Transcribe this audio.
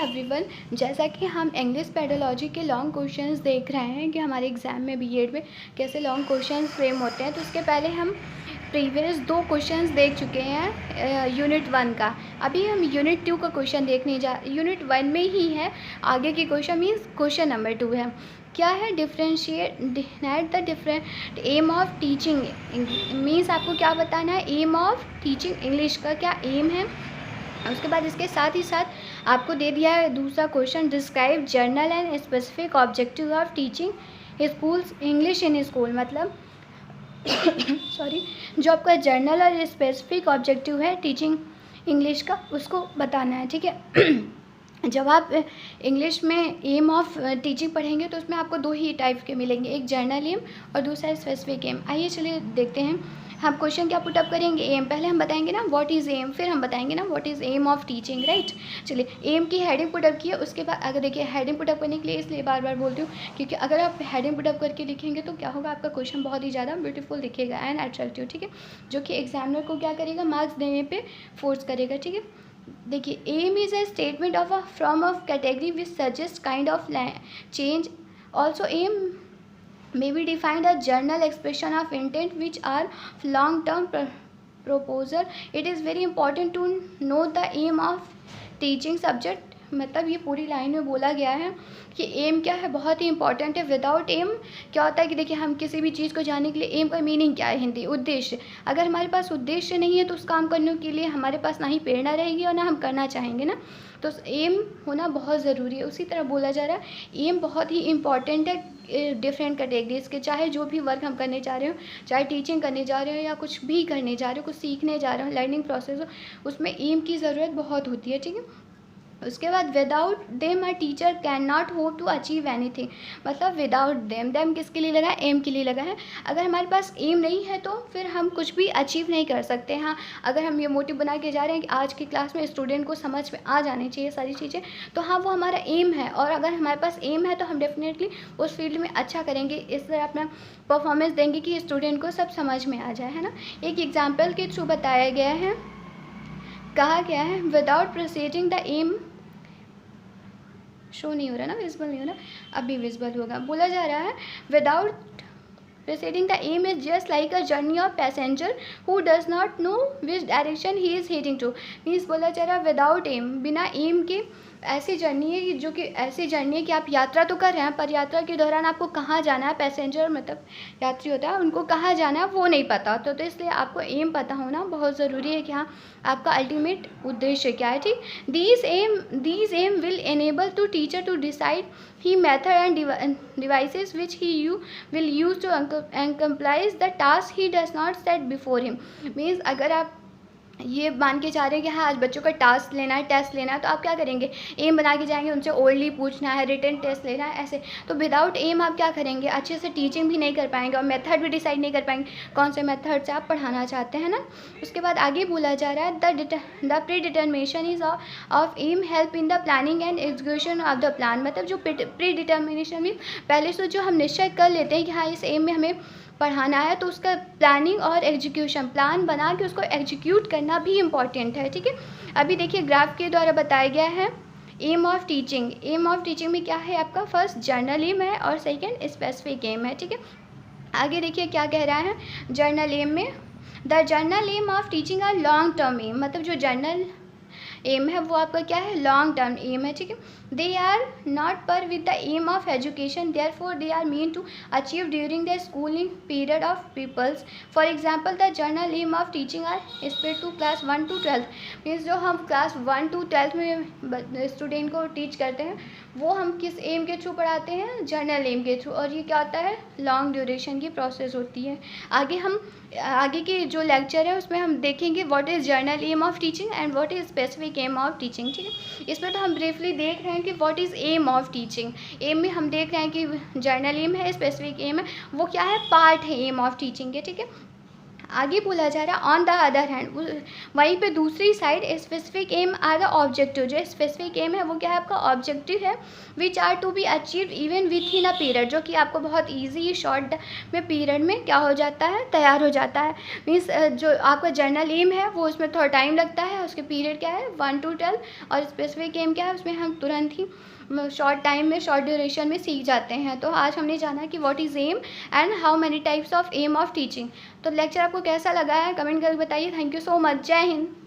Everyone, जैसा कि हम इंग्लिश पेडोलॉजी के लॉन्ग क्वेश्चंस देख रहे हैं कि हमारे एग्ज़ाम में बीएड में कैसे लॉन्ग क्वेश्चंस फ्रेम होते हैं। तो उसके पहले हम प्रीवियस 2 क्वेश्चंस देख चुके हैं यूनिट 1 का। अभी हम यूनिट 2 का क्वेश्चन देखने यूनिट 1 में ही है। आगे की क्वेश्चन मीन्स क्वेश्चन नंबर 2 है। क्या है differentiate the different aim of teaching means आपको क्या बताना है, एम ऑफ टीचिंग इंग्लिश का क्या एम है। उसके बाद इसके साथ ही साथ आपको दे दिया है दूसरा question, describe journal and specific objective of teaching schools English in school. मतलब सॉरी, जो आपका जर्नल और स्पेसिफिक ऑब्जेक्टिव है टीचिंग इंग्लिश का, उसको बताना है। ठीक है। जब आप इंग्लिश में एम ऑफ टीचिंग पढ़ेंगे तो उसमें आपको 2 ही टाइप के मिलेंगे, एक जर्नल एम और दूसरा स्पेसिफिक एम। आइए चलिए देखते हैं हम क्वेश्चन क्या पुटअप करेंगे। एम पहले हम बताएंगे ना व्हाट इज़ एम, फिर हम बताएंगे ना what is aim of teaching, right. चलिए एम की हेडिंग पुटअप किया। उसके बाद अगर देखिए हेडिंग पुटअप करने के लिए इसलिए बार बार बोलती हूँ क्योंकि अगर आप हेडिंग पुटअप करके लिखेंगे तो क्या होगा, आपका क्वेश्चन बहुत ही ज़्यादा ब्यूटीफुल दिखेगा एंड अट्रैक्टिव। ठीक है, जो कि एग्जामिनर को क्या करेगा, मार्क्स देने पर फोर्स करेगा। ठीक है, देखिए aim is a statement of from of category which suggest kind of change. Also aim may be defined as general expression of intent which are long term proposal. It is very important to know the aim of teaching subject। मतलब ये पूरी line में बोला गया है कि M क्या है, बहुत ही इंपॉर्टेंट है। विदाउट एम क्या होता है कि देखिए हम किसी भी चीज़ को जानने के लिए एम का मीनिंग क्या है, हिंदी उद्देश्य। अगर हमारे पास उद्देश्य नहीं है तो उस काम करने के लिए हमारे पास ना ही प्रेरणा रहेगी और ना हम करना चाहेंगे ना। तो एम होना बहुत ज़रूरी है। उसी तरह बोला जा रहा है एम बहुत ही इंपॉर्टेंट है डिफरेंट कैटेगरीज के। चाहे जो भी वर्क हम करने जा रहे हो, चाहे टीचिंग करने जा रहे हो या कुछ भी करने जा रहे हो, कुछ सीखने जा रहे हो, लर्निंग प्रोसेस हो, उसमें एम की ज़रूरत बहुत होती है। ठीक है, उसके बाद without them a teacher can not hope to achieve anything. मतलब विदाउट देम, देम किसके लिए लगा है, एम के लिए लगा है। अगर हमारे पास एम नहीं है तो फिर हम कुछ भी अचीव नहीं कर सकते। हाँ, अगर हम ये मोटिव बना के जा रहे हैं कि आज की क्लास में स्टूडेंट को समझ में आ जानी चाहिए सारी चीज़ें, तो हाँ वो हमारा एम है। और अगर हमारे पास एम है तो हम डेफिनेटली उस फील्ड में अच्छा करेंगे, इस तरह अपना परफॉर्मेंस देंगे कि स्टूडेंट को सब समझ में आ जाए, है ना। एक एग्जाम्पल के थ्रू बताया गया है, कहा गया है without proceeding the aim, show नहीं हो रहा ना, विजिबल नहीं हो रहा, अभी विजिबल होगा। बोला जा रहा है without proceeding the aim is just like a journey of passenger who does not know which direction he is heading to. Means बोला जा रहा है विदाउट एम, बिना एम के ऐसी जर्नी है जो कि ऐसी जर्नी है कि आप यात्रा तो कर रहे हैं पर यात्रा के दौरान आपको कहाँ जाना है, पैसेंजर मतलब यात्री होता है, उनको कहाँ जाना है वो नहीं पता होता। तो इसलिए आपको एम पता होना बहुत ज़रूरी है कि हाँ आपका अल्टीमेट उद्देश्य क्या है। ठीक, these aims will enable to teacher to decide he method and devices which he will use to accomplish the task he does not set before him. Means अगर आप ये मान के जा रहे हैं कि हाँ आज बच्चों का टास्क लेना है, टेस्ट लेना है, तो आप क्या करेंगे, एम बना के जाएंगे, उनसे ओरली पूछना है, रिटन टेस्ट लेना है, ऐसे। तो विदाउट एम आप क्या करेंगे, अच्छे से टीचिंग भी नहीं कर पाएंगे और मेथड भी डिसाइड नहीं कर पाएंगे कौन से मेथड से आप पढ़ाना चाहते हैं ना। उसके बाद आगे बोला जा रहा है the predetermination is of aim help in the planning and execution of the plan. मतलब जो प्री डिटर्मिनेशन में पहले से जो हम निश्चय कर लेते हैं कि हाँ इस एम में हमें पढ़ाना है, तो उसका प्लानिंग और एग्जीक्यूशन, प्लान बना के उसको एग्जीक्यूट करना भी इम्पॉर्टेंट है। ठीक है, अभी देखिए ग्राफ के द्वारा बताया गया है aim of teaching. Aim of teaching में क्या है आपका, फर्स्ट जर्नल एम है और सेकंड स्पेसिफिक एम है। ठीक है, आगे देखिए क्या कह रहा है जर्नल एम में, the general aim of teaching are long term aim. मतलब जो जर्नल एम है वो आपका क्या है, लॉन्ग टर्म एम है। ठीक है, they are not par with the aim of education, therefore they are mean to achieve during the schooling period of peoples. For example the general aim of teaching are spread to class 1 to 12। Means जो हम class 1 to 12 में student को teach करते हैं वो हम किस M के थ्रू पढ़ाते हैं, जर्नल एम के थ्रू। और ये क्या होता है, लॉन्ग ड्यूरेशन की प्रोसेस होती है। आगे की जो लेक्चर है उसमें हम देखेंगे what is general aim of teaching and what is specific aim of teaching. ठीक है, इसमें तो हम ब्रीफली देख रहे हैं कि what is aim of teaching. Aim में हम देख रहे हैं कि जर्नल एम है, स्पेसिफिक एम है, वो क्या है, पार्ट है एम ऑफ टीचिंग के। ठीक है, आगे बोला जा रहा है ऑन द अदर हैंड, वहीं पे दूसरी side specific aim are the objective, जो स्पेसिफिक एम है वो क्या है, आपका ऑब्जेक्टिव है, which are to be achieve even within a period, जो कि आपको बहुत ईजी शॉर्ट में पीरियड में क्या हो जाता है, तैयार हो जाता है। मीन्स जो आपका जर्नल एम है वो उसमें थोड़ा टाइम लगता है, उसके पीरियड क्या है 1 to 12, और स्पेसिफिक एम क्या है उसमें हम तुरंत ही शॉर्ट टाइम में शॉर्ट ड्यूरेशन में सीख जाते हैं। तो आज हमने जाना कि what is aim and how many types of aim of teaching. तो लेक्चर आपको कैसा लगा है कमेंट करके बताइए। Thank you so much. जय हिंद।